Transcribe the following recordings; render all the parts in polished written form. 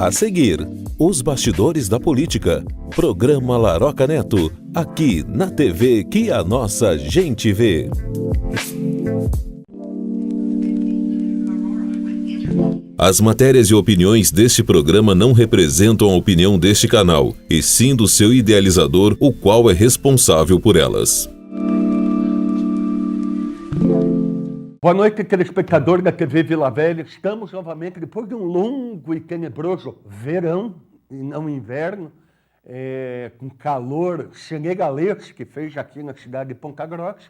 A seguir, os bastidores da política. Programa Laroca Neto, aqui na TV que a nossa gente vê. As matérias e opiniões deste programa não representam a opinião deste canal, e sim do seu idealizador, o qual é responsável por elas. Boa noite, telespectador da TV Vila Velha. Estamos novamente, depois de um longo e tenebroso verão, e não inverno, com calor senegalês que fez aqui na cidade de Ponta Grossa.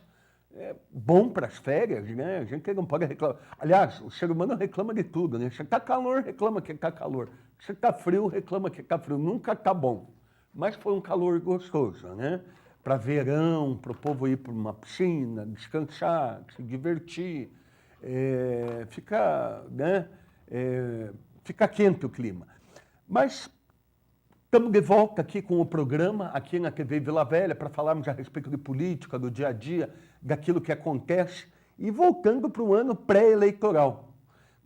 É bom para as férias, né? A gente não pode reclamar. Aliás, o ser humano reclama de tudo, né? Se está calor, reclama que está calor. Se está frio, reclama que está frio. Nunca está bom. Mas foi um calor gostoso, né? Para verão, para o povo ir para uma piscina, descansar, se divertir. Fica quente o clima. Mas estamos de volta aqui com o programa, aqui na TV Vila Velha, para falarmos a respeito de política, do dia a dia, daquilo que acontece, e voltando para o ano pré-eleitoral.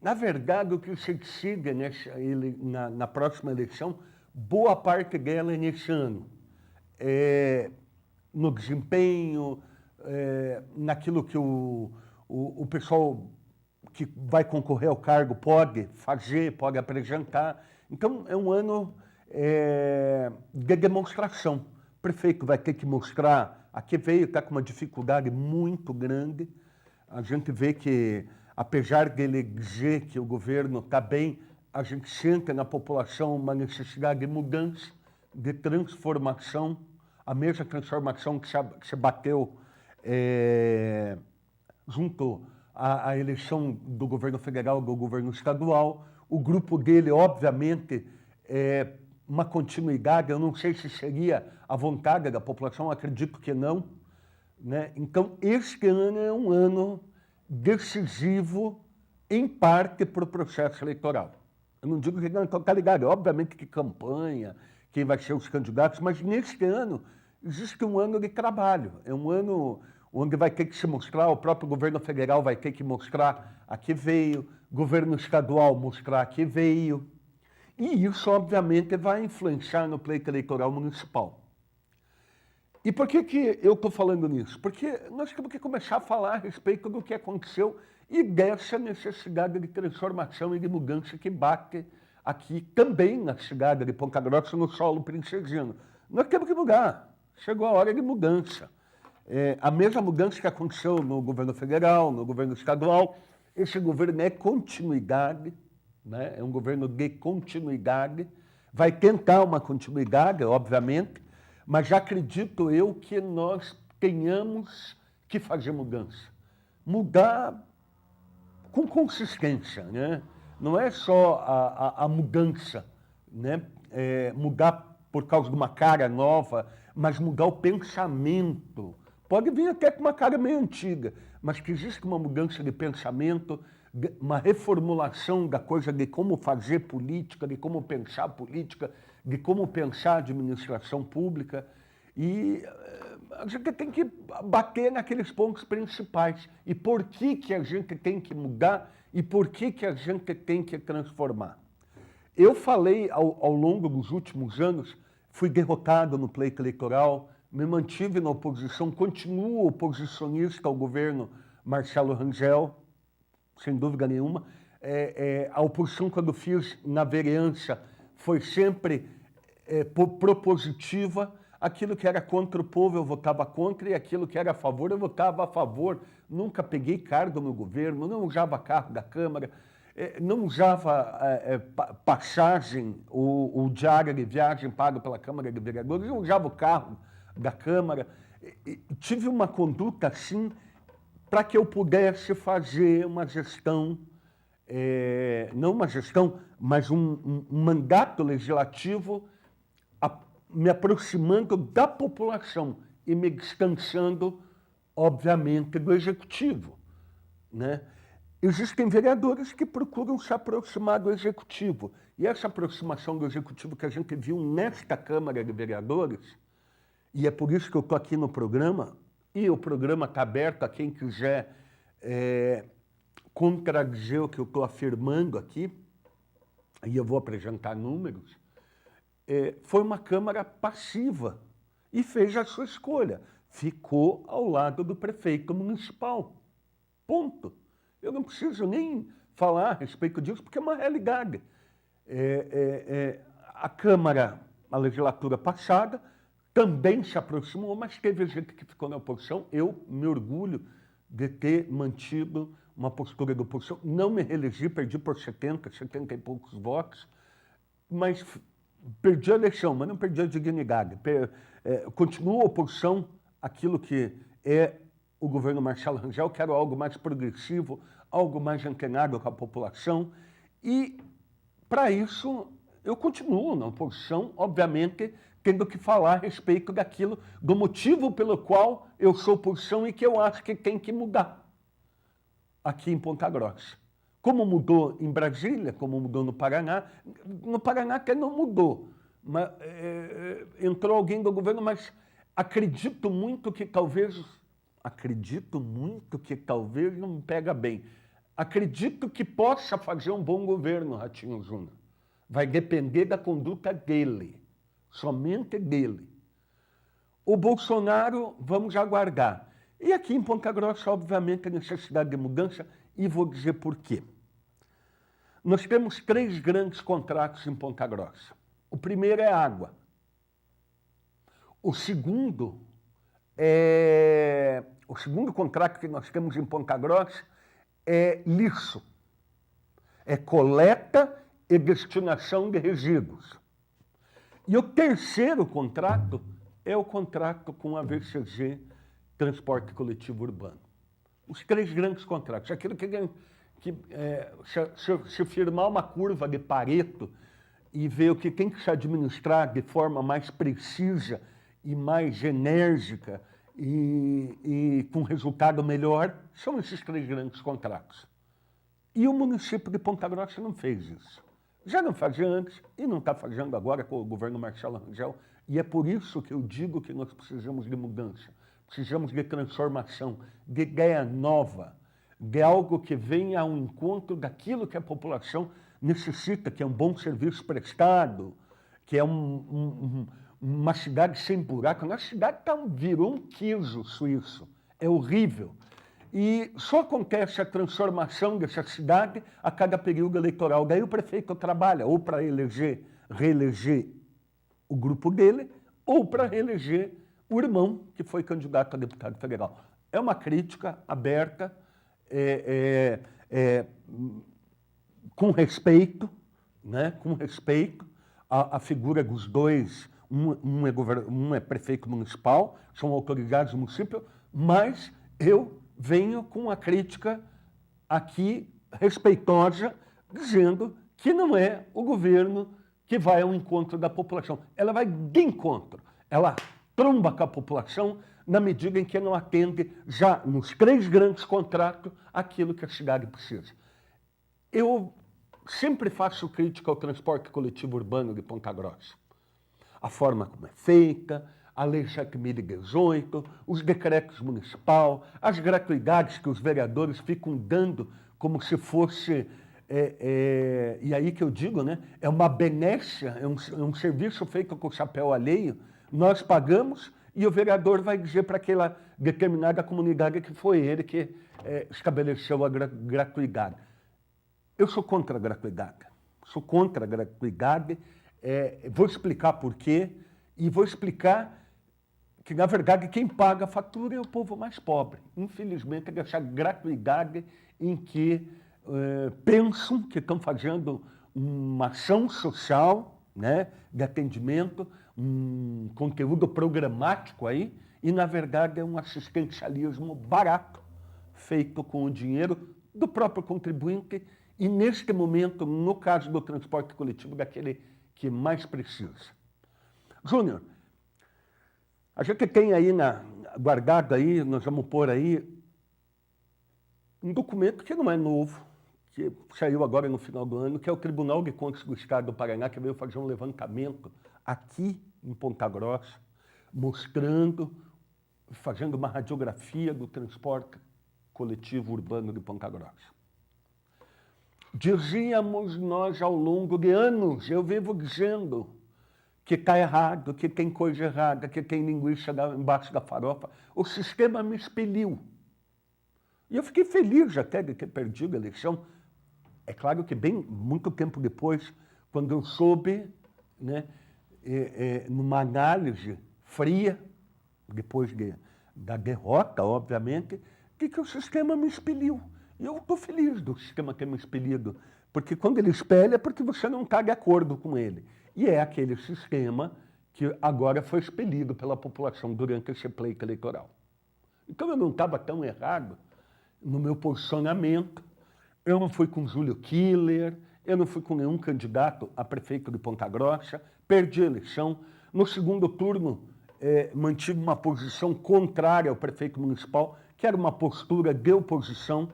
Na verdade, o que se decide na próxima eleição, boa parte dela é nesse ano. No desempenho, naquilo que o pessoal que vai concorrer ao cargo pode fazer, pode apresentar. Então, é um ano de demonstração. O prefeito vai ter que mostrar. Aqui veio, está com uma dificuldade muito grande. A gente vê que, apesar dele dizer que o governo está bem, a gente sente na população uma necessidade de mudança, de transformação. A mesma transformação que se bateu junto à eleição do governo federal, do governo estadual. O grupo dele, obviamente, uma continuidade. Eu não sei se seria a vontade da população, acredito que não, né? Então, este ano é um ano decisivo, em parte, para o processo eleitoral. Eu não digo que não está ligado, obviamente que campanha, quem vai ser os candidatos, mas neste ano existe um ano de trabalho, é um ano onde vai ter que se mostrar, o próprio governo federal vai ter que mostrar a que veio, governo estadual mostrar a que veio, e isso, obviamente, vai influenciar no pleito eleitoral municipal. E por que eu estou falando nisso? Porque nós temos que começar a falar a respeito do que aconteceu e dessa necessidade de transformação e de mudança que bate aqui também na cidade de Ponta Grossa, no solo princesino. Nós temos que mudar. Chegou a hora de mudança. A mesma mudança que aconteceu no governo federal, no governo estadual. Esse governo é continuidade, né? É um governo de continuidade. Vai tentar uma continuidade, obviamente, mas já acredito eu que nós tenhamos que fazer mudança. Mudar com consistência, né? Não é só a mudança, né? Mudar por causa de uma cara nova, mas mudar o pensamento. Pode vir até com uma cara meio antiga, mas que existe uma mudança de pensamento, uma reformulação da coisa de como fazer política, de como pensar política, de como pensar a administração pública. E a gente tem que bater naqueles pontos principais. E por que a gente tem que mudar e por que a gente tem que transformar. Eu falei ao longo dos últimos anos, fui derrotado no pleito eleitoral, me mantive na oposição, continuo oposicionista ao governo Marcelo Rangel, sem dúvida nenhuma. A oposição, quando fiz na vereança, foi sempre propositiva. Aquilo que era contra o povo eu votava contra e aquilo que era a favor eu votava a favor. Nunca peguei cargo no governo, não usava carro da Câmara, não usava passagem, o diário de viagem pago pela Câmara de Vereadores, eu usava o carro da Câmara. Tive uma conduta assim para que eu pudesse fazer uma gestão, não uma gestão, mas um mandato legislativo me aproximando da população e me distanciando, obviamente, do executivo, né? Existem vereadores que procuram se aproximar do executivo. E essa aproximação do executivo que a gente viu nesta Câmara de Vereadores, e é por isso que eu estou aqui no programa, e o programa está aberto a quem quiser contradizer o que eu estou afirmando aqui, e eu vou apresentar números, foi uma Câmara passiva e fez a sua escolha. Ficou ao lado do prefeito municipal. Ponto. Eu não preciso nem falar a respeito disso, porque é uma realidade. A Câmara, a legislatura passada, também se aproximou, mas teve gente que ficou na oposição. Eu me orgulho de ter mantido uma postura de oposição. Não me reelegi, perdi por 70 e poucos votos, mas perdi a eleição, mas não perdi a dignidade. Continua a oposição àquilo que é o governo Marcelo Rangel. Quero algo mais progressivo, algo mais antenado com a população. E, para isso, eu continuo na oposição, obviamente, tendo que falar a respeito daquilo, do motivo pelo qual eu sou oposição e que eu acho que tem que mudar aqui em Ponta Grossa. Como mudou em Brasília, como mudou no Paraná até não mudou. Mas, entrou alguém do governo, mas acredito muito que talvez não me pega bem. Acredito que possa fazer um bom governo, Ratinho Júnior. Vai depender da conduta dele, somente dele. O Bolsonaro, vamos aguardar. E aqui em Ponta Grossa, obviamente, a necessidade de mudança, e vou dizer por quê. Nós temos 3 grandes contratos em Ponta Grossa. O primeiro é água. O segundo contrato que nós temos em Ponta Grossa é lixo. É coleta e destinação de resíduos. E o terceiro contrato é o contrato com a VCG, Transporte Coletivo Urbano. Os 3 grandes contratos. Aquilo se firmar uma curva de Pareto e ver o que tem que se administrar de forma mais precisa e mais enérgica e com resultado melhor, são esses 3 grandes contratos. E o município de Ponta Grossa não fez isso. Já não fazia antes e não está fazendo agora com o governo Marcelo Rangel. E é por isso que eu digo que nós precisamos de mudança, precisamos de transformação, de ideia nova, de algo que venha ao encontro daquilo que a população necessita, que é um bom serviço prestado, que é uma cidade sem buraco. A nossa cidade virou um queijo suíço, é horrível. E só acontece a transformação dessa cidade a cada período eleitoral. Daí o prefeito trabalha ou para reeleger o grupo dele, ou para reeleger o irmão, que foi candidato a deputado federal. É uma crítica aberta, com respeito, né? Com respeito à figura dos dois. Um é prefeito municipal, são autoridades do município, mas eu venho com a crítica aqui respeitosa, dizendo que não é o governo que vai ao encontro da população. Ela vai de encontro, ela tromba com a população na medida em que não atende já nos 3 grandes contratos aquilo que a cidade precisa. Eu sempre faço crítica ao transporte coletivo urbano de Ponta Grossa. A forma como é feita, a Lei 7.018, os decretos municipais, as gratuidades que os vereadores ficam dando como se fosse, e aí que eu digo, né, é uma benécia, é um serviço feito com o chapéu alheio, nós pagamos e o vereador vai dizer para aquela determinada comunidade que foi ele que estabeleceu a gratuidade. Eu sou contra a gratuidade, vou explicar por quê e vou explicar que, na verdade, quem paga a fatura é o povo mais pobre. Infelizmente, é dessa gratuidade em que pensam que estão fazendo uma ação social, né, de atendimento, um conteúdo programático aí, e, na verdade, é um assistencialismo barato, feito com o dinheiro do próprio contribuinte e, neste momento, no caso do transporte coletivo, daquele que mais precisa. Júnior, a gente tem aí guardado aí, nós vamos pôr aí um documento que não é novo, que saiu agora no final do ano, que é o Tribunal de Contas do Estado do Paraná, que veio fazer um levantamento aqui em Ponta Grossa, fazendo uma radiografia do transporte coletivo urbano de Ponta Grossa. Dizíamos nós ao longo de anos, eu vivo dizendo que está errado, que tem coisa errada, que tem linguiça embaixo da farofa. O sistema me expeliu. E eu fiquei feliz até de ter perdido a eleição. É claro que muito tempo depois, quando eu soube, né, numa análise fria, depois da derrota, obviamente, que o sistema me expeliu. E eu estou feliz do sistema ter me expelido, porque quando ele espelha é porque você não está de acordo com ele. E é aquele sistema que agora foi expelido pela população durante esse pleito eleitoral. Então eu não estava tão errado no meu posicionamento, eu não fui com Júlio Killer, eu não fui com nenhum candidato a prefeito de Ponta Grossa, perdi a eleição. No segundo turno, mantive uma posição contrária ao prefeito municipal, que era uma postura de oposição,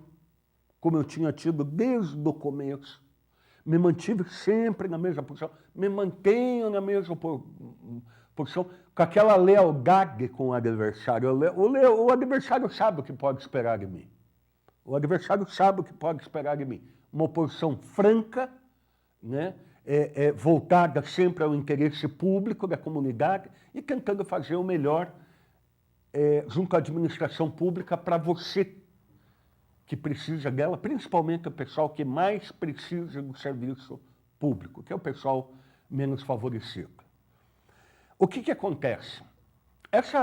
como eu tinha tido desde o começo. Me mantive sempre na mesma posição, me mantenho na mesma posição, com aquela lealdade com o adversário. O adversário sabe o que pode esperar de mim. O adversário sabe o que pode esperar de mim. Uma oposição franca, né? Voltada sempre ao interesse público da comunidade e tentando fazer o melhor junto à administração pública para você que precisa dela, principalmente o pessoal que mais precisa do serviço público, que é o pessoal menos favorecido. O que acontece? Esse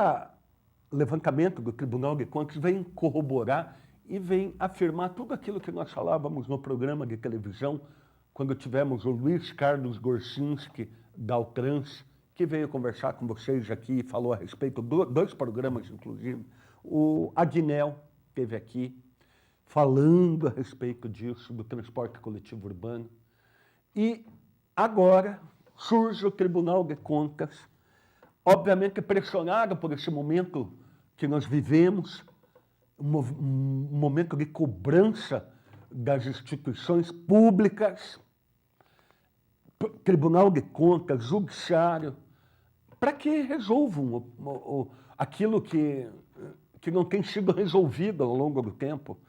levantamento do Tribunal de Contas vem corroborar e vem afirmar tudo aquilo que nós falávamos no programa de televisão, quando tivemos o Luiz Carlos Gorsinski, da Altrans, que veio conversar com vocês aqui e falou a respeito de 2 programas, inclusive. O Adinel esteve aqui falando a respeito disso, do transporte coletivo urbano. E agora surge o Tribunal de Contas, obviamente pressionado por esse momento que nós vivemos, um momento de cobrança das instituições públicas, Tribunal de Contas, Judiciário, para que resolvam aquilo que não tem sido resolvido ao longo do tempo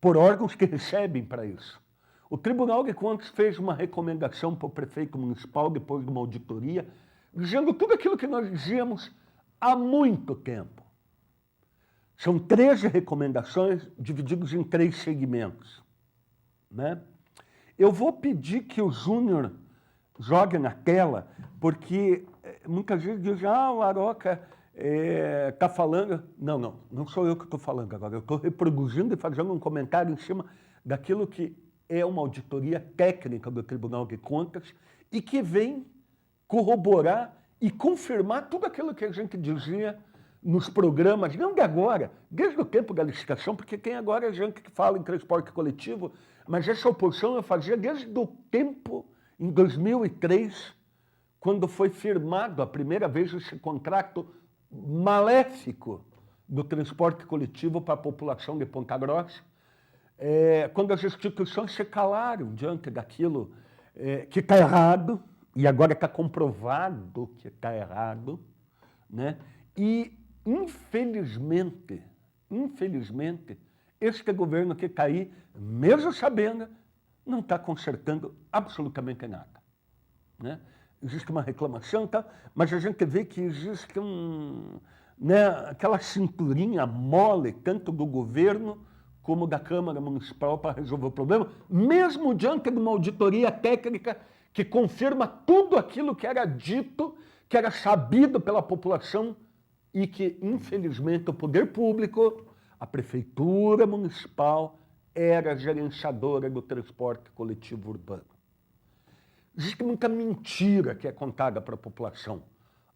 por órgãos que recebem para isso. O Tribunal de Contas fez uma recomendação para o prefeito municipal, depois de uma auditoria, dizendo tudo aquilo que nós dizíamos há muito tempo. São 13 recomendações divididas em 3 segmentos, né? Eu vou pedir que o Júnior jogue na tela, porque muitas vezes dizem, o Aroca está falando... Não sou eu que estou falando agora, eu estou reproduzindo e fazendo um comentário em cima daquilo que é uma auditoria técnica do Tribunal de Contas e que vem corroborar e confirmar tudo aquilo que a gente dizia nos programas, não de agora, desde o tempo da licitação, porque tem agora gente que fala em transporte coletivo, mas essa oposição eu fazia desde o tempo, em 2003, quando foi firmado a primeira vez esse contrato maléfico do transporte coletivo para a população de Ponta Grossa, quando as instituições se calaram diante daquilo que está errado, e agora está comprovado que está errado, né? E, infelizmente, este governo que está aí, mesmo sabendo, não está consertando absolutamente nada, né? Existe uma reclamação, tá? Mas a gente vê que existe aquela cinturinha mole, tanto do governo como da Câmara Municipal para resolver o problema, mesmo diante de uma auditoria técnica que confirma tudo aquilo que era dito, que era sabido pela população e que, infelizmente, o poder público, a Prefeitura Municipal, era gerenciadora do transporte coletivo urbano. Existe muita mentira que é contada para a população.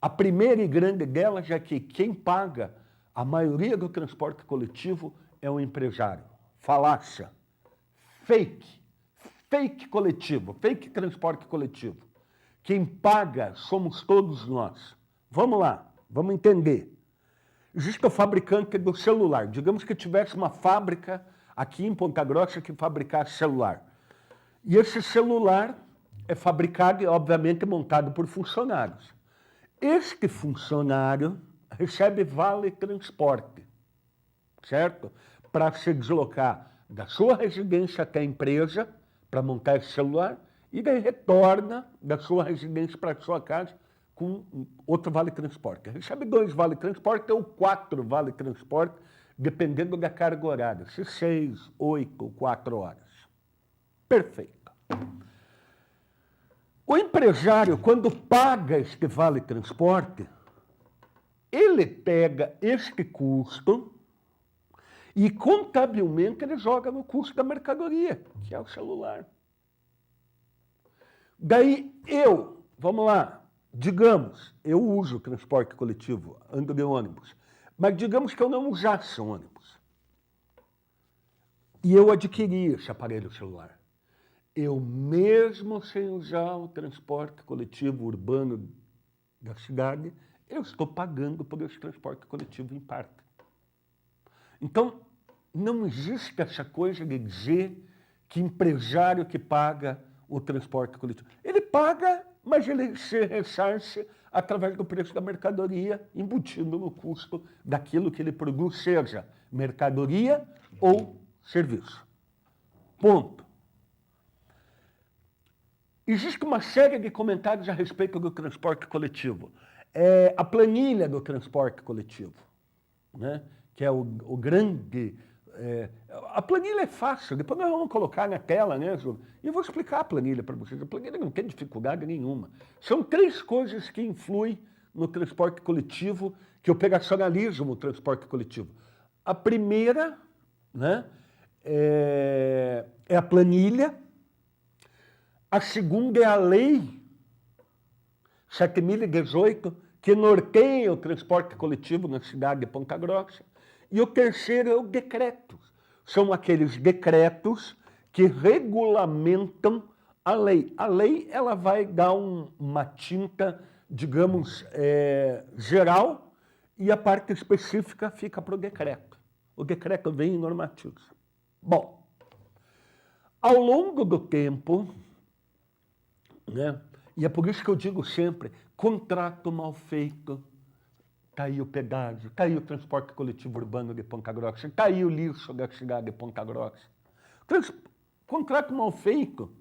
A primeira e grande delas é que quem paga a maioria do transporte coletivo é o empresário. Falácia. Fake coletivo, fake transporte coletivo. Quem paga somos todos nós. Vamos lá, vamos entender. Existe o fabricante do celular. Digamos que tivesse uma fábrica aqui em Ponta Grossa que fabricasse celular. E esse celular é fabricado e, obviamente, montado por funcionários. Este funcionário recebe vale transporte, certo? Para se deslocar da sua residência até a empresa, para montar esse celular, e daí retorna da sua residência para a sua casa com outro vale-transporte. Recebe 2 vale-transporte ou 4 vale-transporte, dependendo da carga horária, se 6, 8 ou 4 horas. Perfeito. O empresário, quando paga este vale-transporte, ele pega este custo e contabilmente ele joga no custo da mercadoria, que é o celular. Daí vamos lá, digamos, eu uso transporte coletivo, ando de ônibus, mas digamos que eu não usasse ônibus. E eu adquiri esse aparelho celular. Eu mesmo sem usar o transporte coletivo urbano da cidade, eu estou pagando por esse transporte coletivo em parte. Então, não existe essa coisa de dizer que empresário que paga o transporte coletivo. Ele paga, mas ele se ressarce através do preço da mercadoria, embutindo no custo daquilo que ele produz, seja mercadoria ou serviço. Ponto. Existe uma série de comentários a respeito do transporte coletivo. A planilha do transporte coletivo, né? Que é o grande... a planilha é fácil, depois nós vamos colocar na tela, né, Júlio? E eu vou explicar a planilha para vocês. A planilha não tem dificuldade nenhuma. São 3 coisas que influem no transporte coletivo, que operacionalizam o transporte coletivo. A primeira, né, é a planilha. A segunda é a lei 7.018, que norteia o transporte coletivo na cidade de Ponta Grossa. E o terceiro é o decreto. São aqueles decretos que regulamentam a lei. A lei ela vai dar uma tinta, digamos, geral, e a parte específica fica para o decreto. O decreto vem em normativos. Bom, ao longo do tempo, né, e é por isso que eu digo sempre, contrato mal feito, está aí o pedágio, está aí o transporte coletivo urbano de Ponta Grossa, está aí o lixo da cidade de Ponta Grossa. Contrato mal feito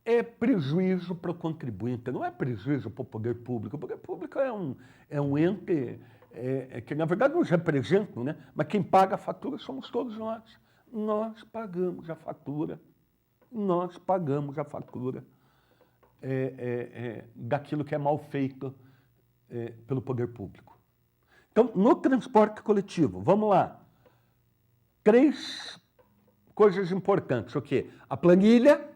é prejuízo para o contribuinte, não é prejuízo para o poder público. O poder público é um ente que, na verdade, nos representa, né? Mas quem paga a fatura somos todos nós. Nós pagamos a fatura, daquilo que é mal feito pelo poder público. Então, no transporte coletivo, vamos lá. 3 coisas importantes. O quê? A planilha,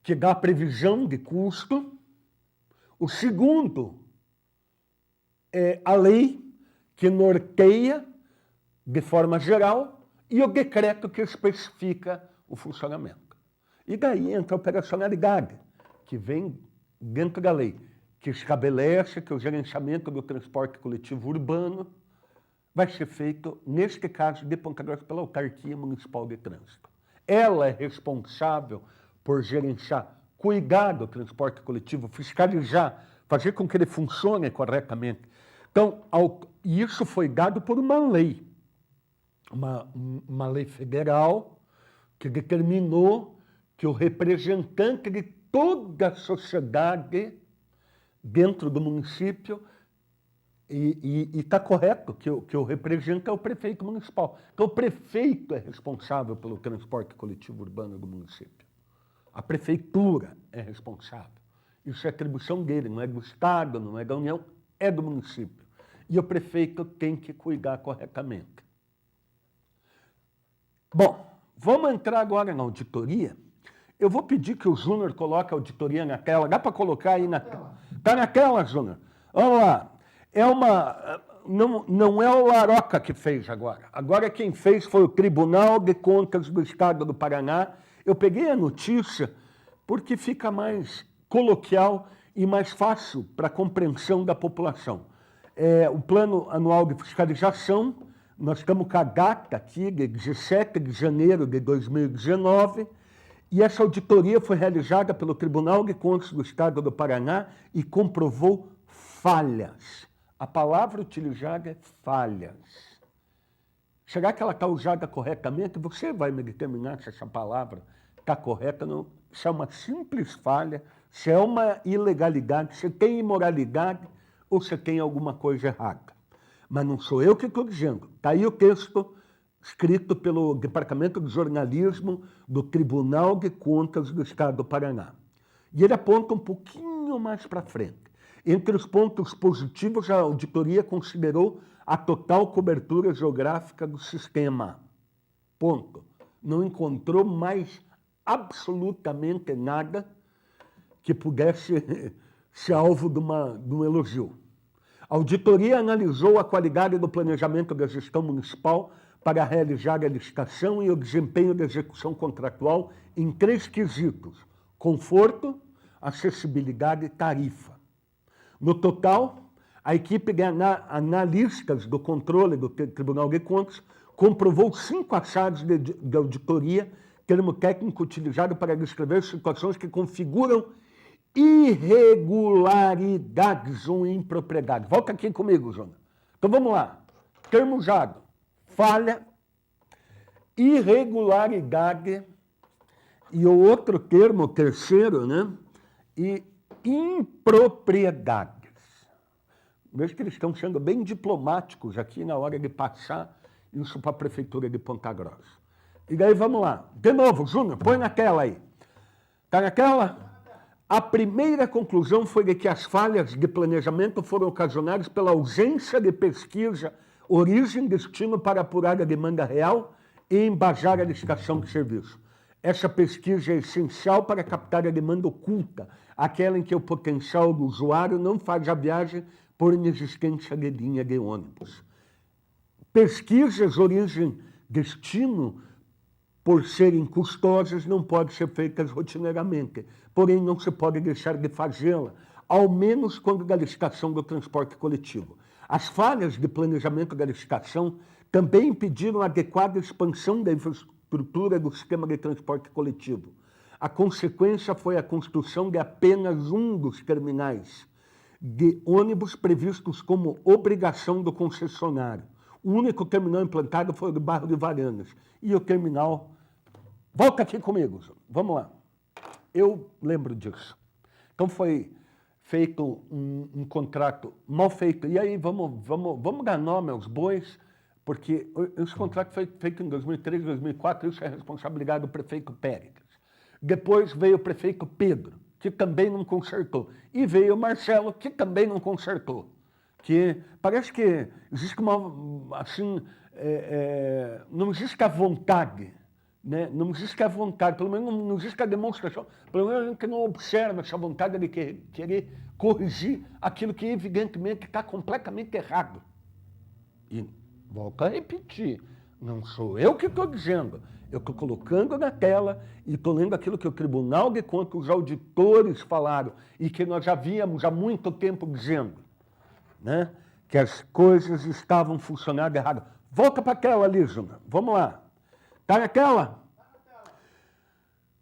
que dá a previsão de custo. O segundo é a lei, que norteia de forma geral, e o decreto que especifica o funcionamento. E daí entra a operacionalidade, que vem dentro da lei, que estabelece que o gerenciamento do transporte coletivo urbano vai ser feito, neste caso, de Ponta Grossa, pela Autarquia Municipal de Trânsito. Ela é responsável por gerenciar, cuidar do transporte coletivo, fiscalizar, fazer com que ele funcione corretamente. Então, isso foi dado por uma lei, uma lei federal que determinou que o representante de toda a sociedade dentro do município, e está correto que o representa é o prefeito municipal. Então, o prefeito é responsável pelo transporte coletivo urbano do município. A prefeitura é responsável. Isso é atribuição dele, não é do Estado, não é da União, é do município. E o prefeito tem que cuidar corretamente. Bom, vamos entrar agora na auditoria. Eu vou pedir que o Júnior coloque a auditoria na tela. Dá para colocar aí na tela? Está na tela, Júnior? Vamos lá. Não é o Laroca que fez agora. Agora quem fez foi o Tribunal de Contas do Estado do Paraná. Eu peguei a notícia porque fica mais coloquial e mais fácil para a compreensão da população. O Plano Anual de Fiscalização, nós estamos com a data aqui, de 17 de janeiro de 2019, e essa auditoria foi realizada pelo Tribunal de Contas do Estado do Paraná e comprovou falhas. A palavra utilizada é falhas. Será que ela está usada corretamente? Você vai me determinar se essa palavra está correta, não. Se é uma simples falha, se é uma ilegalidade, se tem imoralidade ou se tem alguma coisa errada. Mas não sou eu que estou dizendo. Está aí o texto escrito pelo Departamento de Jornalismo do Tribunal de Contas do Estado do Paraná. E ele aponta um pouquinho mais para frente. Entre os pontos positivos, a auditoria considerou a total cobertura geográfica do sistema. Ponto. Não encontrou mais absolutamente nada que pudesse ser alvo de um elogio. A auditoria analisou a qualidade do planejamento da gestão municipal para realizar a licitação e o desempenho da execução contratual em 3 quesitos: conforto, acessibilidade e tarifa. No total, a equipe de analistas do controle do Tribunal de Contas comprovou 5 achados de auditoria, termo técnico utilizado para descrever situações que configuram irregularidades ou impropriedades. Volta aqui comigo, Jonas. Então vamos lá. Termo usado: falha, irregularidade e o outro termo, o terceiro, né? E impropriedades. Vejo que eles estão sendo bem diplomáticos aqui na hora de passar isso para a Prefeitura de Ponta Grossa. E daí vamos lá. De novo, Júnior, põe na tela aí. Está na tela? A primeira conclusão foi de que as falhas de planejamento foram ocasionadas pela ausência de pesquisa, origem e destino para apurar a demanda real e embasar a licitação de serviço. Essa pesquisa é essencial para captar a demanda oculta, aquela em que o potencial do usuário não faz a viagem por inexistência de linha de ônibus. Pesquisas, origem, destino, por serem custosas, não podem ser feitas rotineiramente. Porém, não se pode deixar de fazê-la, ao menos quando da licitação do transporte coletivo. As falhas de planejamento da licitação também impediram a adequada expansão da infraestrutura do sistema de transporte coletivo. A consequência foi a construção de apenas um dos terminais de ônibus previstos como obrigação do concessionário. O único terminal implantado foi o do bairro de Varandas. E o terminal... Volta aqui comigo, vamos lá. Eu lembro disso. Então foi feito um contrato mal feito. E aí vamos dar nome aos bois, porque esse contrato foi feito em 2003, 2004, isso é responsabilidade do prefeito Péricles. Depois veio o prefeito Pedro, que também não consertou. E veio o Marcelo, que também não consertou. Que parece que existe uma, assim, não existe a vontade, né? Não existe a vontade, pelo menos não existe a demonstração, pelo menos a gente não observa essa vontade de querer corrigir aquilo que evidentemente está completamente errado. E volto a repetir, não sou eu que estou dizendo, eu estou colocando na tela e estou lendo aquilo que o Tribunal de Contas, os auditores falaram e que nós já víamos há muito tempo dizendo, né? Que as coisas estavam funcionando errado. Volta para a tela ali, Júnior. Vamos lá. Está na tela?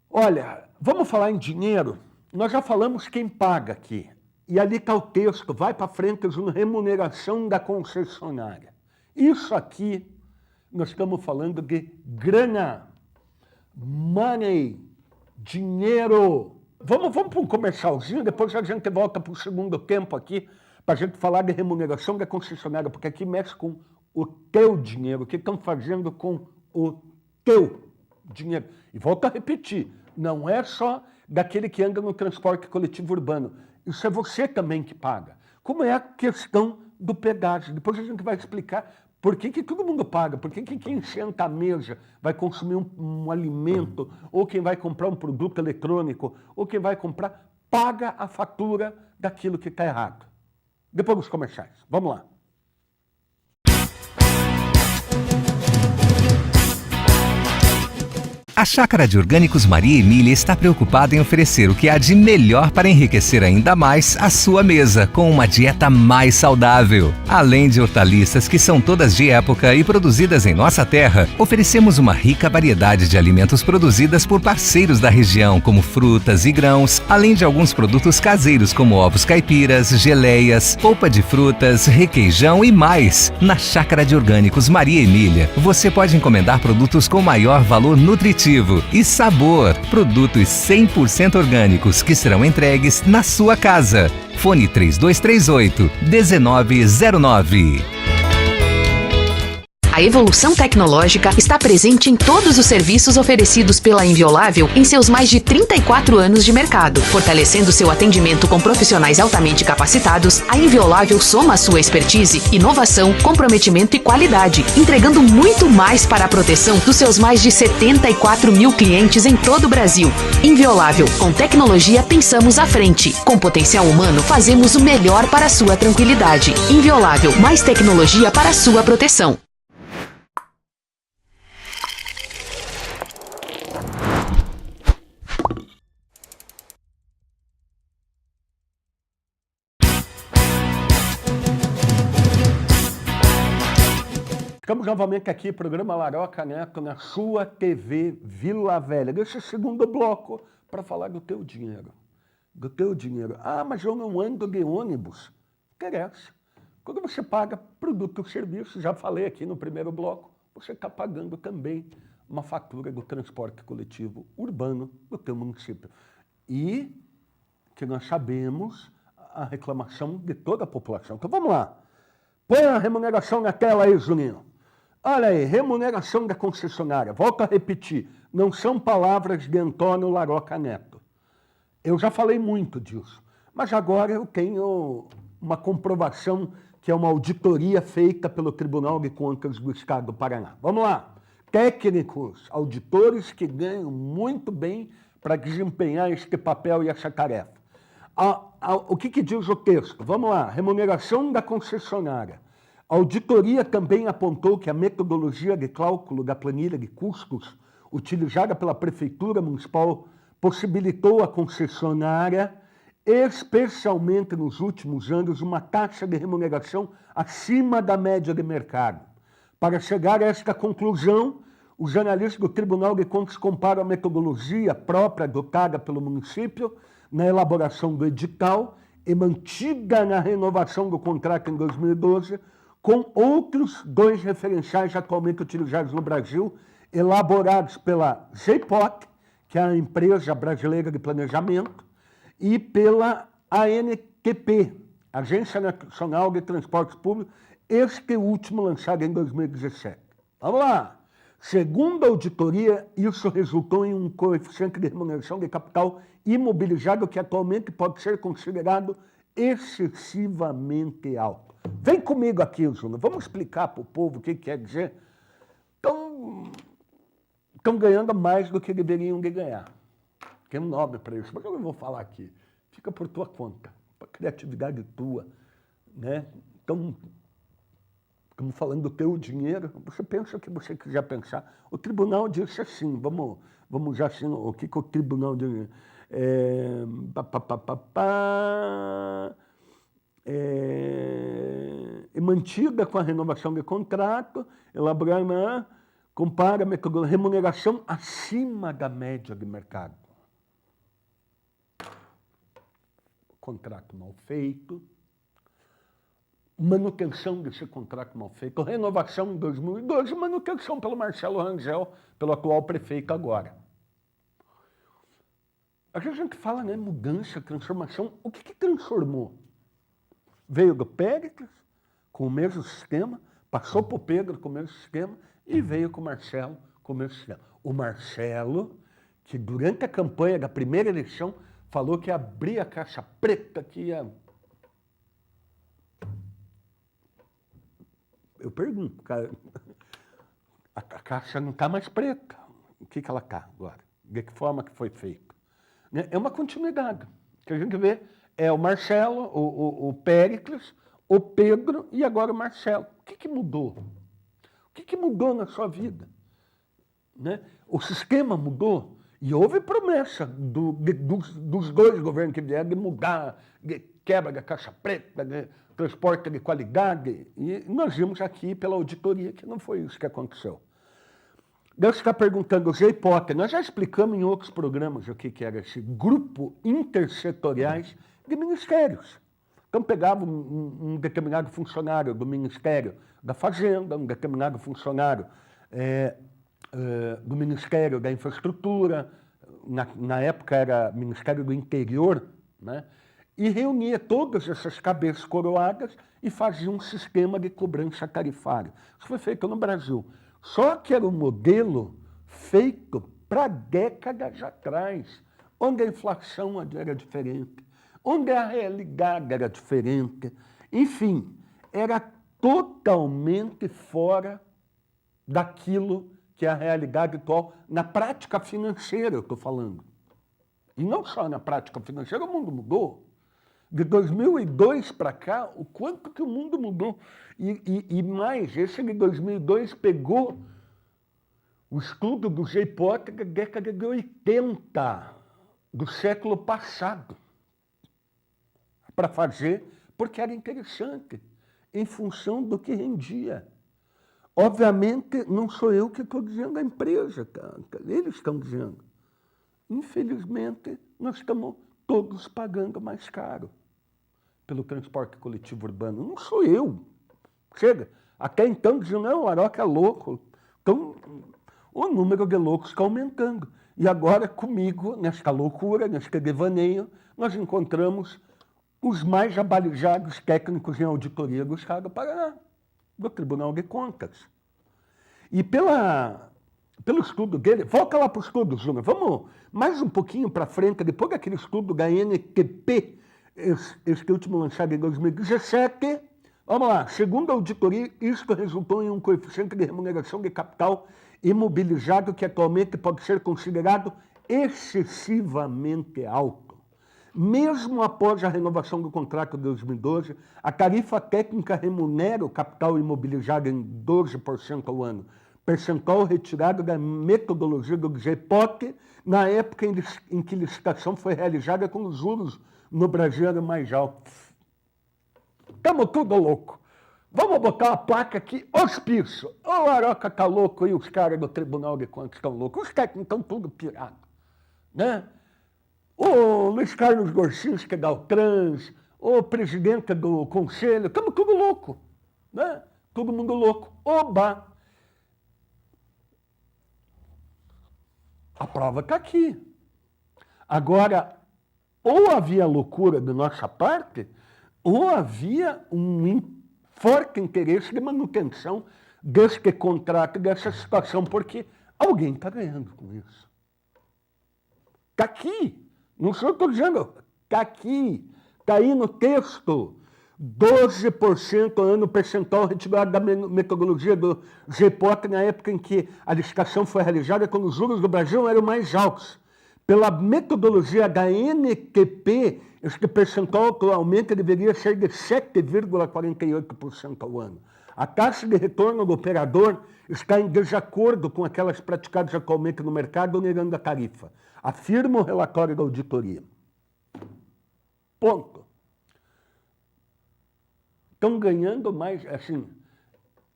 Olha, vamos falar em dinheiro. Nós já falamos quem paga aqui. E ali está o texto. Vai para frente, Júnior, remuneração da concessionária. Isso aqui, nós estamos falando de grana, money, dinheiro. Vamos para um comercialzinho, depois a gente volta para o segundo tempo aqui, para a gente falar de remuneração da concessionária, porque aqui mexe com o teu dinheiro, o que estão fazendo com o teu dinheiro. E volto a repetir, não é só daquele que anda no transporte coletivo urbano, isso é você também que paga. Como é a questão do pedágio, depois a gente vai explicar por que todo mundo paga, por que quem senta à mesa vai consumir um alimento, ou quem vai comprar um produto eletrônico, ou quem vai comprar, paga a fatura daquilo que está errado. Depois dos comerciais. Vamos lá. A Chácara de Orgânicos Maria Emília está preocupada em oferecer o que há de melhor para enriquecer ainda mais a sua mesa, com uma dieta mais saudável. Além de hortaliças que são todas de época e produzidas em nossa terra, oferecemos uma rica variedade de alimentos produzidas por parceiros da região, como frutas e grãos, além de alguns produtos caseiros como ovos caipiras, geleias, polpa de frutas, requeijão e mais. Na Chácara de Orgânicos Maria Emília, você pode encomendar produtos com maior valor nutritivo nutritivo e sabor. Produtos 100% orgânicos que serão entregues na sua casa. Fone 3238-1909. A evolução tecnológica está presente em todos os serviços oferecidos pela Inviolável em seus mais de 34 anos de mercado. Fortalecendo seu atendimento com profissionais altamente capacitados, a Inviolável soma a sua expertise, inovação, comprometimento e qualidade, entregando muito mais para a proteção dos seus mais de 74 mil clientes em todo o Brasil. Inviolável, com tecnologia pensamos à frente. Com potencial humano, fazemos o melhor para a sua tranquilidade. Inviolável, mais tecnologia para a sua proteção. Estamos novamente aqui, programa Laroca Neto, na sua TV Vila Velha. Nesse segundo bloco, para falar do teu dinheiro. Do teu dinheiro. Ah, mas eu não ando de ônibus. Interessa. Quando você paga produto ou serviço, já falei aqui no primeiro bloco, você está pagando também uma fatura do transporte coletivo urbano do teu município. E que nós sabemos a reclamação de toda a população. Então vamos lá. Põe a remuneração na tela aí, Juninho. Olha aí, remuneração da concessionária. Volto a repetir, não são palavras de Antônio Laroca Neto. Eu já falei muito disso, mas agora eu tenho uma comprovação que é uma auditoria feita pelo Tribunal de Contas do Estado do Paraná. Vamos lá. Técnicos, auditores que ganham muito bem para desempenhar este papel e essa tarefa. O que diz o texto? Vamos lá. Remuneração da concessionária. A auditoria também apontou que a metodologia de cálculo da planilha de custos utilizada pela Prefeitura Municipal possibilitou à concessionária, especialmente nos últimos anos, uma taxa de remuneração acima da média de mercado. Para chegar a esta conclusão, os analistas do Tribunal de Contas comparam a metodologia própria adotada pelo município na elaboração do edital e mantida na renovação do contrato em 2012, com outros dois referenciais atualmente utilizados no Brasil, elaborados pela GEIPOC, que é a Empresa Brasileira de Planejamento, e pela ANTP, Agência Nacional de Transportes Públicos, este último lançado em 2017. Vamos lá! Segundo a auditoria, isso resultou em um coeficiente de remuneração de capital imobilizado que atualmente pode ser considerado excessivamente alto. Vem comigo aqui, Júnior, vamos explicar para o povo o que quer dizer. Estão ganhando mais do que deveriam de ganhar. Tem um nome para isso, mas eu não vou falar aqui. Fica por tua conta, para criatividade tua, né? Então, estamos falando do teu dinheiro, você pensa o que você quiser pensar. O tribunal disse assim, vamos já assim, o que o tribunal diz? É mantida com a renovação de contrato, elaborada, compara a metodologia, remuneração acima da média de mercado. Contrato mal feito, manutenção desse contrato mal feito, renovação em 2012, manutenção pelo Marcelo Rangel, pelo atual prefeito agora. A gente fala, né, mudança, transformação. O que transformou? Veio do Péricles, com o mesmo sistema, passou para o Pedro com o mesmo sistema e veio com o Marcelo com o mesmo sistema. O Marcelo, que durante a campanha da primeira eleição, falou que ia abrir a caixa preta, que ia... Eu pergunto, cara, a caixa não está mais preta. O que ela está agora? De que forma que foi feito? É uma continuidade. O que a gente vê é o Marcelo, o Péricles, o Pedro e agora o Marcelo. O que mudou? O que mudou na sua vida? Né? O sistema mudou e houve promessa dos dois governos que vieram de mudar, de quebra da caixa preta, de transporte de qualidade. E nós vimos aqui pela auditoria que não foi isso que aconteceu. Deus está perguntando, GEIPOC, nós já explicamos em outros programas o que era esse grupo intersetoriais de ministérios. Então pegava um determinado funcionário do Ministério da Fazenda, um determinado funcionário do Ministério da Infraestrutura, na época era Ministério do Interior, né? E reunia todas essas cabeças coroadas e fazia um sistema de cobrança tarifária. Isso foi feito no Brasil. Só que era um modelo feito para décadas atrás, onde a inflação era diferente, onde a realidade era diferente. Enfim, era totalmente fora daquilo que é a realidade atual, na prática financeira, eu estou falando. E não só na prática financeira, o mundo mudou. De 2002 para cá, o quanto que o mundo mudou. E mais, esse de 2002 pegou o estudo do JPOT da década de 80, do século passado, para fazer, porque era interessante, em função do que rendia. Obviamente, não sou eu que estou dizendo, a empresa, eles estão dizendo. Infelizmente, nós estamos todos pagando mais caro pelo transporte coletivo urbano. Não sou eu. Chega. Até então diziam, não, o Aroca é louco. Então, o número de loucos está aumentando. E agora, comigo, nesta loucura, neste devaneio, nós encontramos os mais abalizados técnicos em auditoria do Estado do Paraná, do Tribunal de Contas. E pelo estudo dele, volta lá para o estudo, Júnior, vamos mais um pouquinho para frente, depois daquele estudo da NTP, este último lançado em 2017, vamos lá, segundo a auditoria, isto resultou em um coeficiente de remuneração de capital imobilizado que atualmente pode ser considerado excessivamente alto. Mesmo após a renovação do contrato de 2012, a tarifa técnica remunera o capital imobilizado em 12% ao ano, percentual retirado da metodologia do GPOT na época em que a licitação foi realizada com os juros no Brasil eram mais altos. Estamos tudo louco. Vamos botar uma placa aqui, hospício. O Aroca está louco e os caras do Tribunal de Contas estão loucos. Os técnicos estão tudo pirados, né? O Luiz Carlos Gorsinski da Altrans, o presidente do conselho, estamos tudo louco, né? Todo mundo louco. Oba! A prova está aqui. Agora, ou havia loucura da nossa parte, ou havia um forte interesse de manutenção deste contrato, dessa situação, porque alguém está ganhando com isso. Está aqui. Não sou eu que estou dizendo, está aqui, está aí no texto. 12% ano percentual retirado da metodologia do GPOT na época em que a licitação foi realizada, quando os juros do Brasil eram mais altos. Pela metodologia da NTP, este percentual atualmente deveria ser de 7,48% ao ano. A taxa de retorno do operador está em desacordo com aquelas praticadas atualmente no mercado, negando a tarifa. Afirma o relatório da auditoria. Ponto. Estão ganhando mais, assim,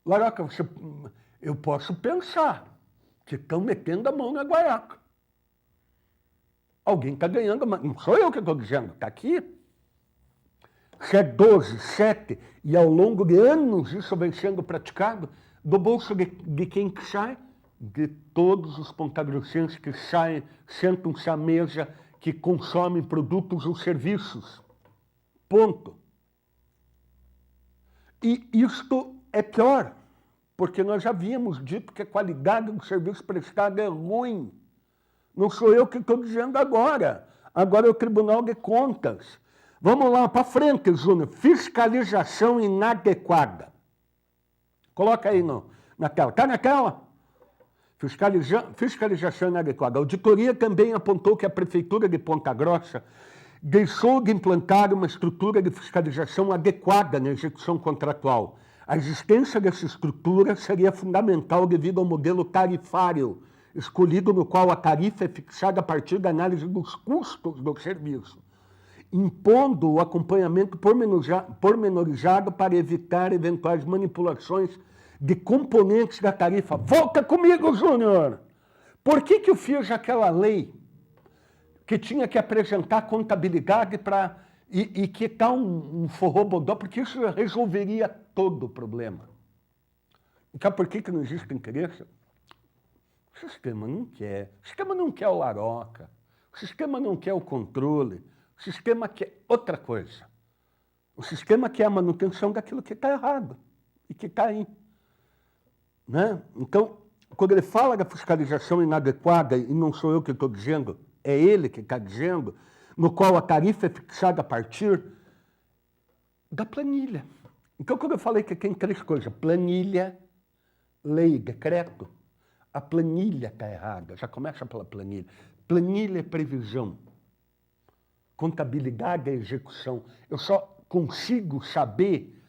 Laroca, eu posso pensar que estão metendo a mão na guaiaca. Alguém está ganhando, mas não sou eu que estou dizendo, está aqui. Se é 12, 7, e ao longo de anos isso vem sendo praticado, do bolso de quem que sai? De todos os pontagrossenses que saem, sentam-se à mesa, que consomem produtos ou serviços. Ponto. E isto é pior, porque nós já havíamos dito que a qualidade do serviço prestado é ruim. Não sou eu que estou dizendo agora. Agora é o Tribunal de Contas. Vamos lá, para frente, Júnior. Fiscalização inadequada. Coloca aí na tela. Está na tela? Fiscalização inadequada. A auditoria também apontou que a Prefeitura de Ponta Grossa deixou de implantar uma estrutura de fiscalização adequada na execução contratual. A existência dessa estrutura seria fundamental devido ao modelo tarifário escolhido, no qual a tarifa é fixada a partir da análise dos custos do serviço, impondo o acompanhamento pormenorizado para evitar eventuais manipulações de componentes da tarifa. Volta comigo, Júnior! Por que eu fiz aquela lei que tinha que apresentar contabilidade e que está um forrobodó? Porque isso resolveria todo o problema. Então, por que não existe interesse? O sistema não quer. O sistema não quer o Laroca. O sistema não quer o controle. O sistema quer outra coisa. O sistema quer a manutenção daquilo que está errado e que está aí. Né? Então, quando ele fala da fiscalização inadequada, e não sou eu que estou dizendo, é ele que está dizendo, no qual a tarifa é fixada a partir da planilha. Então, quando eu falei que tem três coisas, planilha, lei, decreto, a planilha está errada, já começa pela planilha. Planilha é previsão, contabilidade é execução. Eu só consigo saber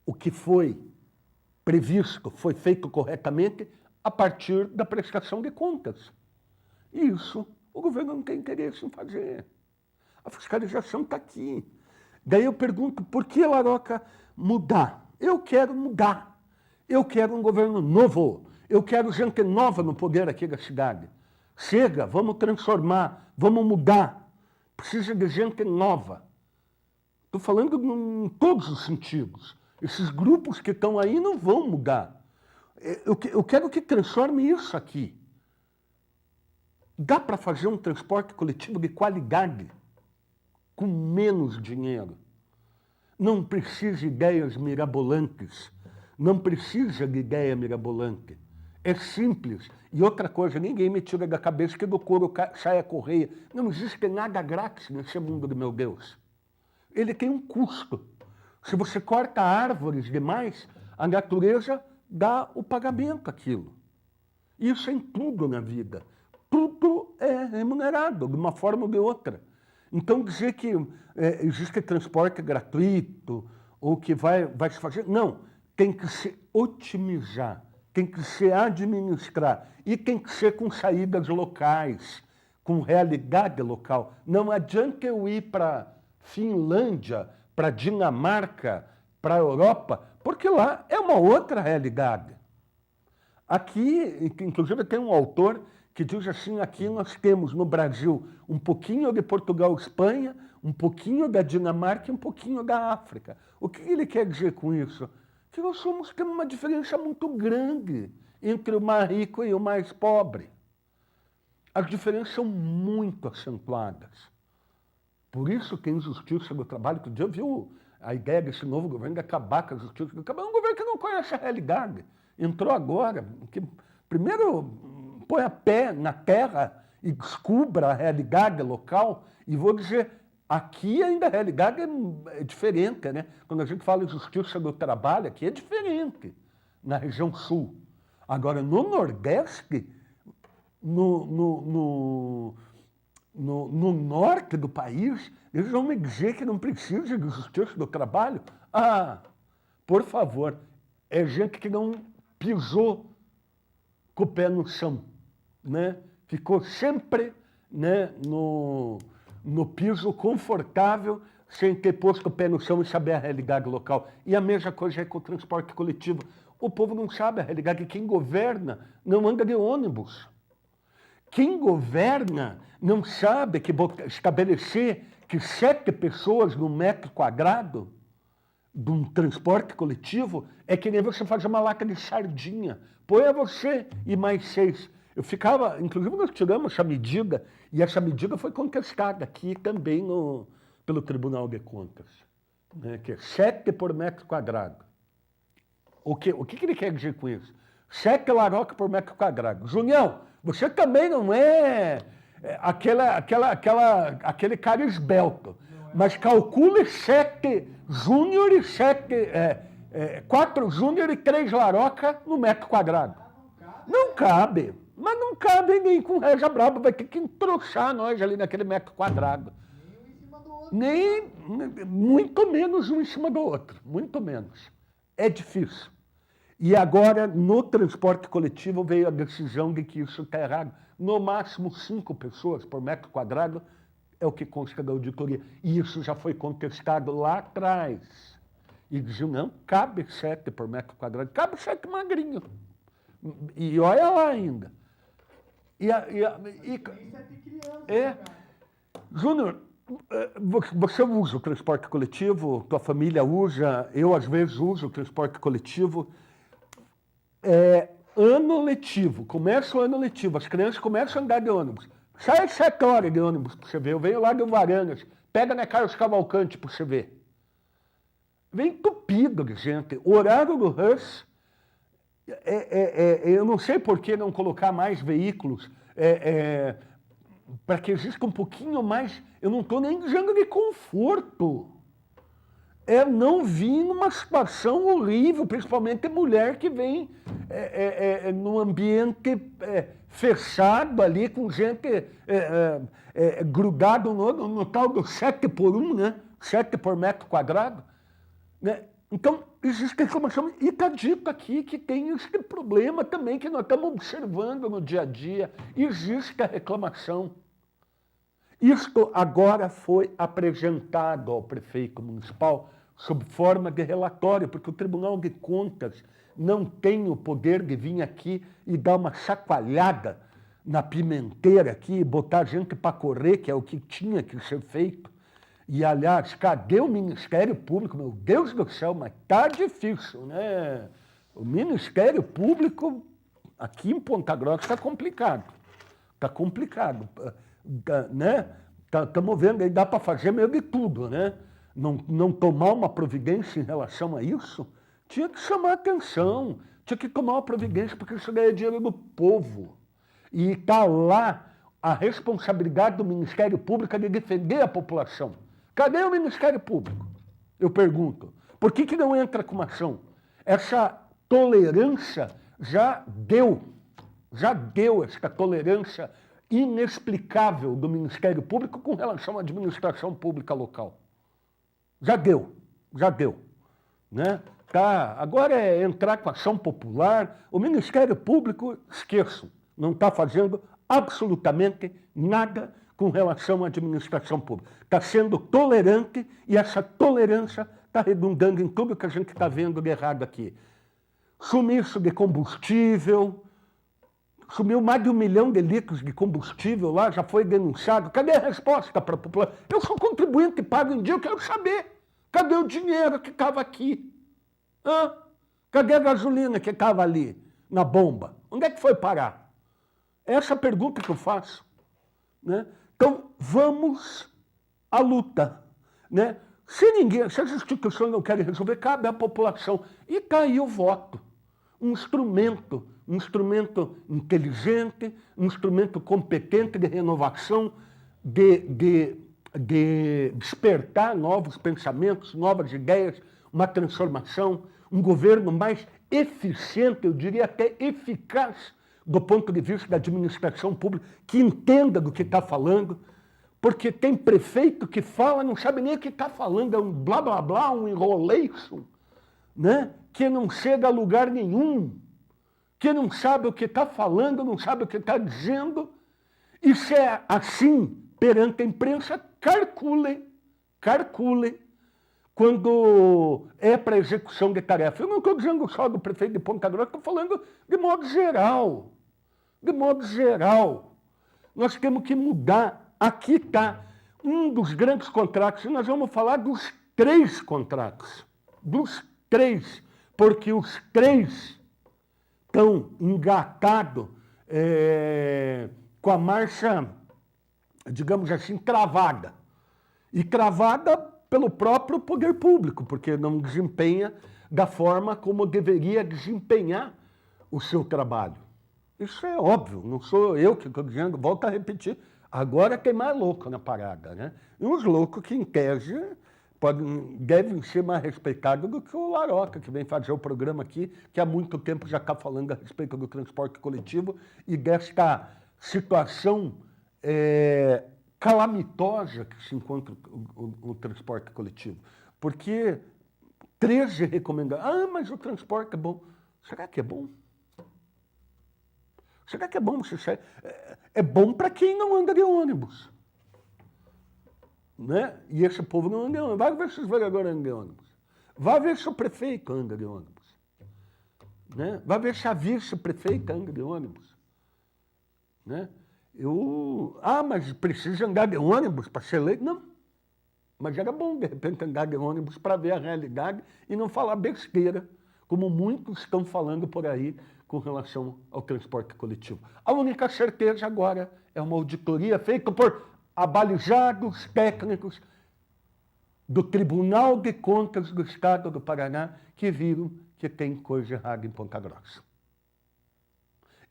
o que foi previsto, foi feito corretamente a partir da prestação de contas. E isso o governo não tem interesse em fazer. A fiscalização está aqui. Daí eu pergunto, por que, Laroca, mudar? Eu quero mudar. Eu quero um governo novo. Eu quero gente nova no poder aqui da cidade. Chega, vamos transformar, vamos mudar. Precisa de gente nova. Estou falando em todos os sentidos. Esses grupos que estão aí não vão mudar. Eu quero que transforme isso aqui. Dá para fazer um transporte coletivo de qualidade, com menos dinheiro. Não precisa de ideias mirabolantes. Não precisa de ideia mirabolante. É simples. E outra coisa, ninguém me tira da cabeça que do couro sai a correia. Não existe nada grátis nesse mundo, meu Deus. Ele tem um custo. Se você corta árvores demais, a natureza dá o pagamento àquilo. Isso é em tudo na vida. Tudo é remunerado, de uma forma ou de outra. Então, dizer que existe transporte gratuito ou que vai se fazer... Não, tem que se otimizar, tem que se administrar e tem que ser com saídas locais, com realidade local. Não adianta eu ir para Finlândia, para Dinamarca, para a Europa, porque lá é uma outra realidade. Aqui, inclusive, tem um autor que diz assim, aqui nós temos no Brasil um pouquinho de Portugal, Espanha, um pouquinho da Dinamarca e um pouquinho da África. O que ele quer dizer com isso? Que nós temos uma diferença muito grande entre o mais rico e o mais pobre. As diferenças são muito acentuadas. Por isso que a injustiça do trabalho, que o dia viu a ideia desse novo governo de acabar com a justiça do trabalho, é um governo que não conhece a realidade. Entrou agora, que primeiro põe a pé na terra e descubra a realidade local. E vou dizer, aqui ainda a realidade é diferente, né? Quando a gente fala em justiça do trabalho, aqui é diferente, na região sul. Agora, no Nordeste, no norte do país, eles vão me dizer que não precisa de justiça do trabalho? Ah, por favor, é gente que não pisou com o pé no chão, né? Ficou sempre, né, no piso confortável, sem ter posto o pé no chão e saber a realidade local. E a mesma coisa é com o transporte coletivo. O povo não sabe a realidade. Quem governa não anda de ônibus. Quem governa não sabe que estabelecer que 7 pessoas no metro quadrado de um transporte coletivo é que nem você fazer uma lata de sardinha. Põe você e mais 6. Eu ficava, inclusive nós tiramos essa medida, e essa medida foi contestada aqui também pelo Tribunal de Contas, né, que é 7 por metro quadrado. O que ele quer dizer com isso? 7 Laroca por metro quadrado. Junião, você também não é aquele cara esbelto, mas calcule 7 Júnior e 4 Júnior e 3 Laroca no metro quadrado. Não cabe. Mas não cabe nem com reja braba, vai ter que entrouxar nós ali naquele metro quadrado. Nem, muito menos um em cima do outro, muito menos. É difícil. E agora, no transporte coletivo, veio a decisão de que isso está errado. No máximo 5 pessoas por metro quadrado é o que consta da auditoria. E isso já foi contestado lá atrás. E diziam, não, cabe 7 por metro quadrado, cabe 7 magrinho. E olha lá ainda. Júnior, você usa o transporte coletivo, tua família usa, eu às vezes uso o transporte coletivo. ano letivo, começa o ano letivo, as crianças começam a andar de ônibus. Sai às 7 horas de ônibus para você ver. Eu venho lá de Varandas, pega na Carlos Cavalcante para você ver. Vem entupido de gente. O horário do rush, eu não sei por que não colocar mais veículos, para que exista um pouquinho mais, eu não estou nem dizendo de conforto. Não vir numa situação horrível, principalmente mulher que vem num ambiente fechado ali, com gente grudado no tal do 7x1, né? 7 por metro quadrado. Né? Então, existe reclamação, e está dito aqui que tem esse problema também, que nós estamos observando no dia a dia, existe a reclamação. Isto agora foi apresentado ao prefeito municipal sob forma de relatório, porque o Tribunal de Contas não tem o poder de vir aqui e dar uma chacoalhada na pimenteira aqui, botar gente para correr, que é o que tinha que ser feito. E, aliás, cadê o Ministério Público? Meu Deus do céu, mas tá difícil, né? O Ministério Público aqui em Ponta Grossa está complicado. Está complicado, né? Estamos vendo aí, dá para fazer meio de tudo, né? Não tomar uma providência em relação a isso, tinha que chamar atenção, tinha que tomar uma providência, porque isso daí é dinheiro do povo. E está lá a responsabilidade do Ministério Público de defender a população. Cadê o Ministério Público? Eu pergunto. Por que não entra com uma ação? Essa tolerância já deu essa tolerância inexplicável do Ministério Público com relação à administração pública local. Já deu. Né? Tá, agora é entrar com ação popular. O Ministério Público, esqueço, não está fazendo absolutamente nada com relação à administração pública. Está sendo tolerante e essa tolerância está redundando em tudo que a gente está vendo de errado aqui. Sumiço de combustível, sumiu mais de 1 milhão de litros de combustível lá, já foi denunciado. Cadê a resposta para a população? Eu sou contribuinte, pago em dia, eu quero saber. Cadê o dinheiro que estava aqui? Cadê a gasolina que estava ali, na bomba? Onde é que foi parar? Essa é a pergunta que eu faço. Né? Então, vamos à luta. Né? Se as instituições não querem resolver, cabe à população. E está aí o voto. Um instrumento inteligente, um instrumento competente de renovação, de despertar novos pensamentos, novas ideias, uma transformação, um governo mais eficiente, eu diria até eficaz, do ponto de vista da administração pública, que entenda do que está falando, porque tem prefeito que fala, não sabe nem o que está falando, é um blá blá blá, um enroleixo, né? Que não chega a lugar nenhum, que não sabe o que está falando, não sabe o que está dizendo, e se é assim perante a imprensa, calcule, quando é para execução de tarefa. Eu não estou dizendo só do prefeito de Ponta Grossa, estou falando de modo geral. De modo geral. Nós temos que mudar. Aqui está um dos grandes contratos, e nós vamos falar dos 3 contratos. Dos 3, porque os 3 estão engatados com a marcha, digamos assim, travada. E travada pelo próprio poder público, porque não desempenha da forma como deveria desempenhar o seu trabalho. Isso é óbvio, não sou eu que estou dizendo, volto a repetir. Agora tem mais louco na parada, né? E uns loucos que, em tese, devem ser mais respeitados do que o Laroca, que vem fazer o programa aqui, que há muito tempo já está falando a respeito do transporte coletivo e desta situação calamitosa que se encontra o transporte coletivo. Porque 13 recomendações. Mas o transporte é bom. Será que é bom? Será que é bom? É bom para quem não anda de ônibus. Né? E esse povo não anda de ônibus. Vai ver se os vereadores andam de ônibus. Vai ver se o prefeito anda de ônibus. Né? Vai ver se a vice-prefeita anda de ônibus. Né? Mas precisa andar de ônibus para ser eleito? Não. Mas era bom, de repente, andar de ônibus para ver a realidade e não falar besteira como muitos estão falando por aí com relação ao transporte coletivo. A única certeza agora é uma auditoria feita por abalizados técnicos do Tribunal de Contas do Estado do Paraná que viram que tem coisa errada em Ponta Grossa.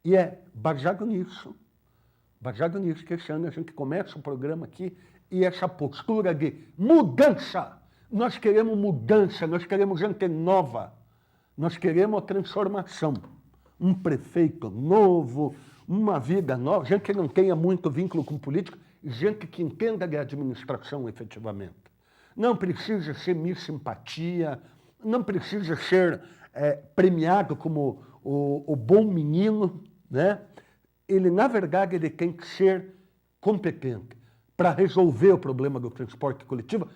E é baseado nisso que esse ano a gente começa o programa aqui e essa postura de mudança. Nós queremos mudança, nós queremos gente nova, nós queremos a transformação. Um prefeito novo, uma vida nova, gente que não tenha muito vínculo com política, gente que entenda de administração efetivamente. Não precisa ser Miss Simpatia, não precisa ser premiado como o bom menino, né? Ele, na verdade, ele tem que ser competente para resolver o problema do transporte coletivo,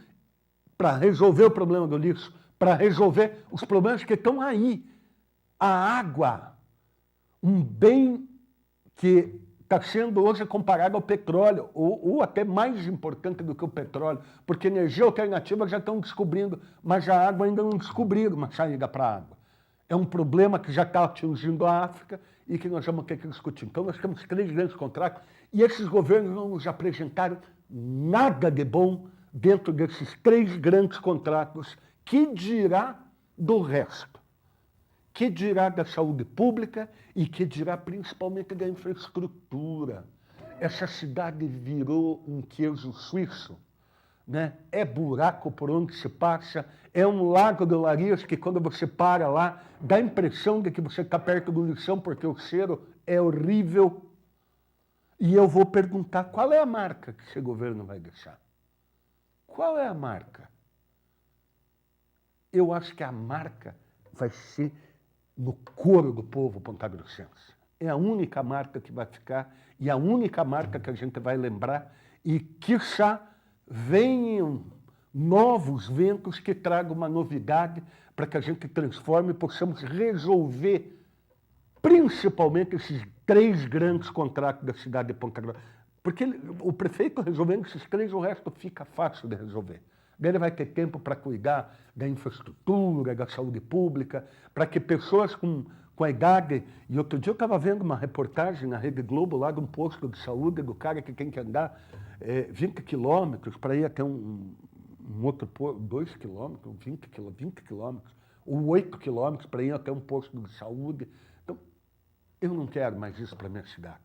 para resolver o problema do lixo, para resolver os problemas que estão aí. A água, um bem que está sendo hoje comparado ao petróleo, ou até mais importante do que o petróleo, porque energia alternativa já estão descobrindo, mas a água ainda não descobriram uma saída para a água. É um problema que já está atingindo a África e que nós vamos ter que discutir. Então, nós temos 3 grandes contratos e esses governos não nos apresentaram nada de bom dentro desses 3 grandes contratos, que dirá do resto, que dirá da saúde pública e que dirá principalmente da infraestrutura. Essa cidade virou um queijo suíço, né? É buraco por onde se passa, é um lago de Larias que quando você para lá, dá a impressão de que você está perto do lixão porque o cheiro é horrível. E eu vou perguntar qual é a marca que esse governo vai deixar. Qual é a marca? Eu acho que a marca vai ser no couro do povo pontagrossense. É a única marca que vai ficar e a única marca que a gente vai lembrar e, quiçá, venham novos ventos que tragam uma novidade para que a gente transforme e possamos resolver principalmente esses 3 grandes contratos da cidade de Ponta Grossa. Porque o prefeito resolvendo esses 3, o resto fica fácil de resolver. Daí ele vai ter tempo para cuidar da infraestrutura, da saúde pública, para que pessoas com a idade... E outro dia eu estava vendo uma reportagem na Rede Globo, lá de um posto de saúde, do cara que tem que andar 20 quilômetros para ir até um outro posto, 2 quilômetros, 20 quilômetros, ou 8 quilômetros para ir até um posto de saúde. Então, eu não quero mais isso para a minha cidade.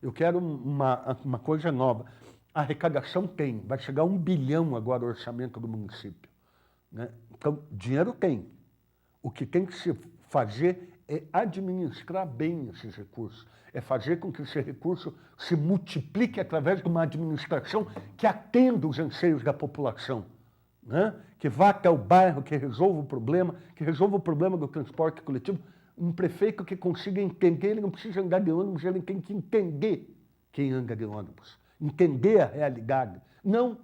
Eu quero uma coisa nova. A arrecadação vai chegar a 1 bilhão agora o orçamento do município, né? Então, dinheiro tem. O que tem que se fazer é administrar bem esses recursos. É fazer com que esse recurso se multiplique através de uma administração que atenda os anseios da população, né? Que vá até o bairro, que resolva o problema do transporte coletivo. Um prefeito que consiga entender, ele não precisa andar de ônibus, ele tem que entender quem anda de ônibus. Entender a realidade. Não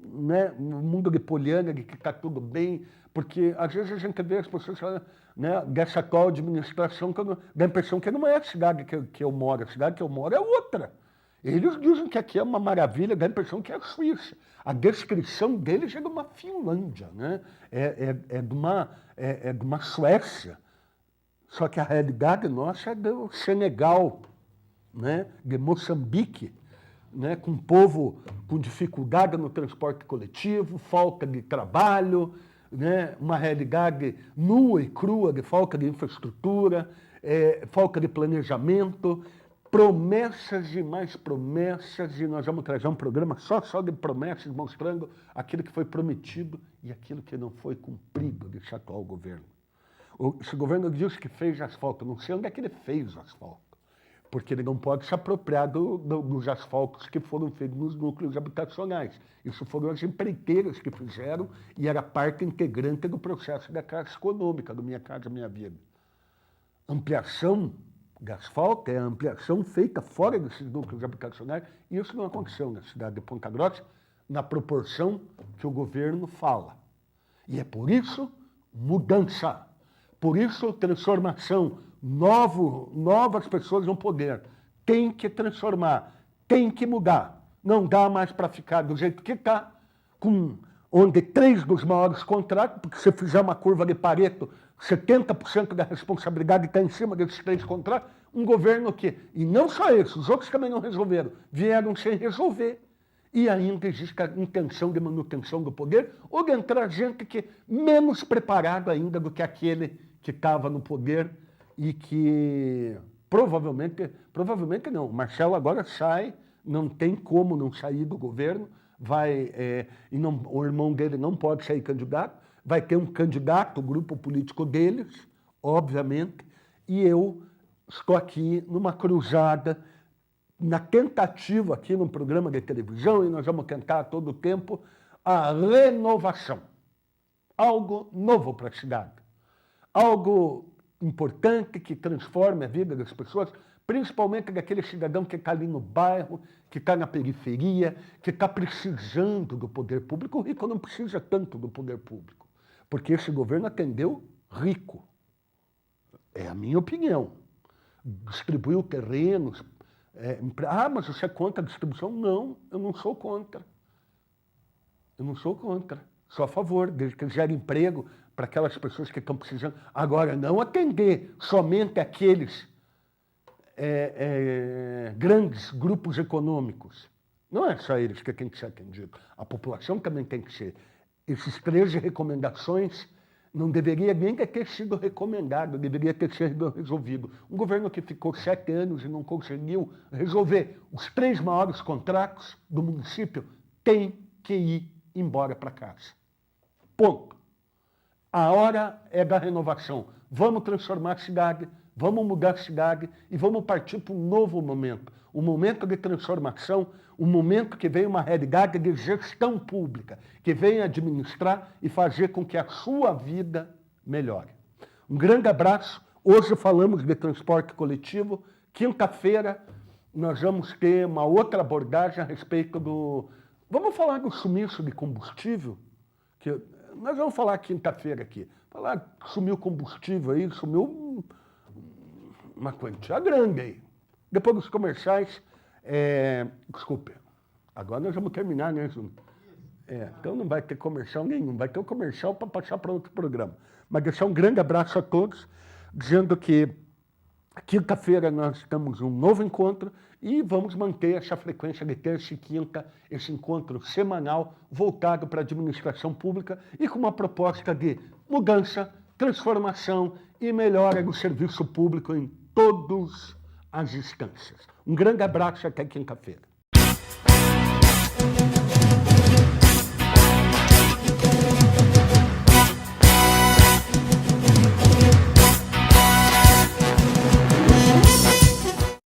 né, no mundo de poliana, de que está tudo bem, porque às vezes a gente vê as pessoas falando, né, dessa atual administração, dá a impressão que não é a cidade que eu moro, a cidade que eu moro é outra. Eles dizem que aqui é uma maravilha, dá a impressão que é a Suíça. A descrição deles é de uma Finlândia, né? É de uma Suécia. Só que a realidade nossa é do Senegal, né? De Moçambique, né? Com um povo com dificuldade no transporte coletivo, falta de trabalho, né? Uma realidade nua e crua de falta de infraestrutura, falta de planejamento, promessas e mais promessas, e nós vamos trazer um programa só de promessas, mostrando aquilo que foi prometido e aquilo que não foi cumprido desse atual governo. Esse governo diz que fez asfalto, não sei onde é que ele fez o asfalto, porque ele não pode se apropriar dos asfaltos que foram feitos nos núcleos habitacionais. Isso foram as empreiteiras que fizeram e era parte integrante do processo da Caixa Econômica, do Minha Casa Minha Vida. Ampliação de asfalto é a ampliação feita fora desses núcleos habitacionais, e isso não aconteceu na cidade de Ponta Grossa na proporção que o governo fala. E é por isso mudança, por isso transformação, novas pessoas no poder. Tem que transformar, tem que mudar. Não dá mais para ficar do jeito que está, com onde 3 dos maiores contratos, porque se fizer uma curva de Pareto, 70% da responsabilidade está em cima desses 3 contratos, um governo que, e não só esses, os outros também não resolveram, vieram sem resolver. E ainda existe a intenção de manutenção do poder, ou de entrar gente que menos preparado ainda do que aquele que estava no poder e que provavelmente não, Marcelo agora sai, não tem como não sair do governo, o irmão dele não pode sair candidato, vai ter um candidato, o grupo político deles, obviamente, e eu estou aqui numa cruzada, na tentativa aqui no programa de televisão, e nós vamos tentar a todo tempo, a renovação. Algo novo para a cidade. Algo importante que transforme a vida das pessoas, principalmente daquele cidadão que está ali no bairro, que está na periferia, que está precisando do poder público. O rico não precisa tanto do poder público, porque esse governo atendeu rico. É a minha opinião. Distribuiu terrenos. Mas você é contra a distribuição? Não, eu não sou contra. Eu não sou contra. Sou a favor, desde que gere emprego para aquelas pessoas que estão precisando. Agora, não atender somente aqueles grandes grupos econômicos. Não é só eles que têm que ser atendidos. A população também tem que ser. Esses 13 recomendações não deveria nem ter sido recomendado, deveria ter sido resolvido. Um governo que ficou 7 anos e não conseguiu resolver os 3 maiores contratos do município tem que ir embora para casa. Ponto. A hora é da renovação. Vamos transformar a cidade, vamos mudar a cidade e vamos partir para um novo momento. Um momento de transformação, um momento que vem uma realidade de gestão pública, que vem administrar e fazer com que a sua vida melhore. Um grande abraço. Hoje falamos de transporte coletivo. Quinta-feira nós vamos ter uma outra abordagem a respeito do... Vamos falar do sumiço de combustível? Que nós vamos falar quinta-feira aqui. Falar que sumiu combustível aí, sumiu uma quantia grande aí. Depois dos comerciais, desculpe, agora nós vamos terminar, né, Júnior? Então não vai ter comercial nenhum, vai ter um comercial para passar para outro programa. Mas deixar um grande abraço a todos, dizendo que quinta-feira nós estamos um novo encontro e vamos manter essa frequência de terça e quinta, esse encontro semanal voltado para a administração pública e com uma proposta de mudança, transformação e melhora do serviço público em todas as instâncias. Um grande abraço até quinta-feira.